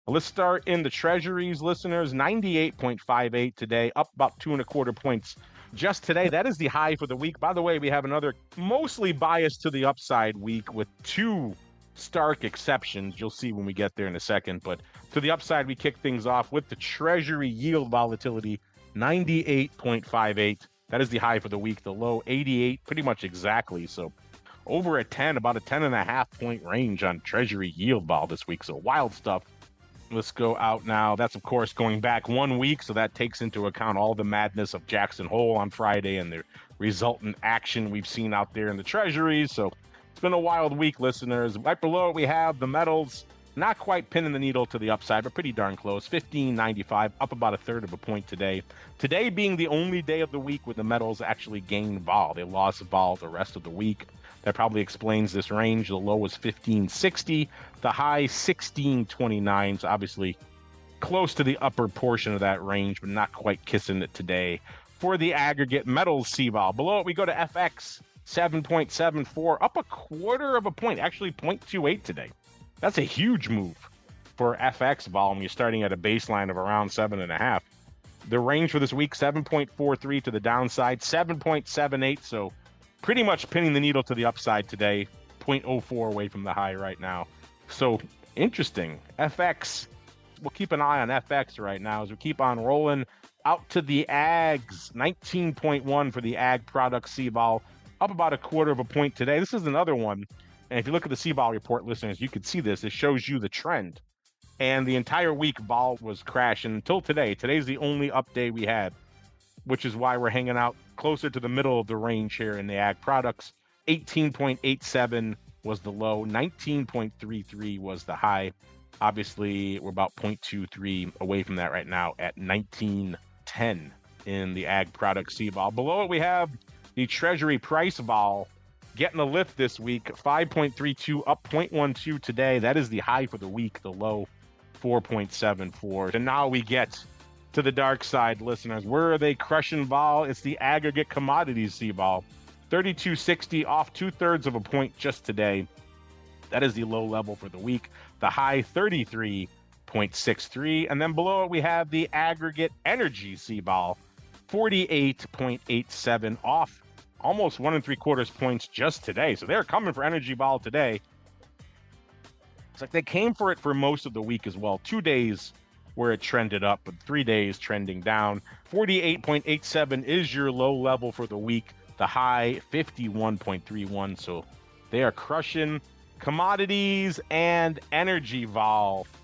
Let's start in the Treasuries, listeners. 98.58 today, up about 2.25 points just today. That is the high for the week. By the way, we have another mostly biased to the upside week with two stark exceptions. You'll see when we get there in a second. But to the upside, we kick things off with the Treasury yield volatility, 98.58. That is the high for the week. The low, 88, pretty much exactly. So over a 10, about a 10.5 point range on Treasury yield vol this week. So wild stuff. Let's go out now. That's, of course, going back 1 week, so that takes into account all the madness of Jackson Hole on Friday and the resultant action we've seen out there in the treasuries. So it's been a wild week, listeners. Right below it, we have the metals. Not quite pinning the needle to the upside, but pretty darn close. 15.95, up about 1/3 of a point today. Today being the only day of the week where the metals actually gained vol. They lost vol the rest of the week. That probably explains this range. The low was 15.60, the high 16.29. So obviously close to the upper portion of that range, but not quite kissing it today. For the aggregate metals CVOL, below it we go to FX, 7.74, up 1/4 of a point, actually 0.28 today. That's a huge move for FX vol when you're starting at a baseline of around 7.5. The range for this week, 7.43 to the downside, 7.78. So pretty much pinning the needle to the upside today, 0.04 away from the high right now. So interesting. FX, we'll keep an eye on FX right now as we keep on rolling out to the ags. 19.1 for the ag product CVOL, up about 1/4 of a point today. This is another one. And if you look at the CVOL report, listeners, you can see this. It shows you the trend. And the entire week, vol was crashing until today. Today's the only up day we had, which is why we're hanging out closer to the middle of the range here in the ag products. 18.87 was the low, 19.33 was the high. Obviously, we're about 0.23 away from that right now at 19.10 in the ag product CVOL. Below it, we have the Treasury price vol getting a lift this week, 5.32, up 0.12 today. That is the high for the week, the low, 4.74. And now we get to the dark side, listeners. Where are they crushing vol? It's the aggregate commodities CVOL, 32.60, off 2/3 of a point just today. That is the low level for the week. The high, 33.63. And then below it, we have the aggregate energy CVOL, 48.87, off almost 1.75 points just today. So they're coming for energy vol today. It's like they came for it for most of the week as well. 2 days where it trended up, but 3 days trending down. 48.87 is your low level for the week. The high, 51.31. So they are crushing commodities and energy vol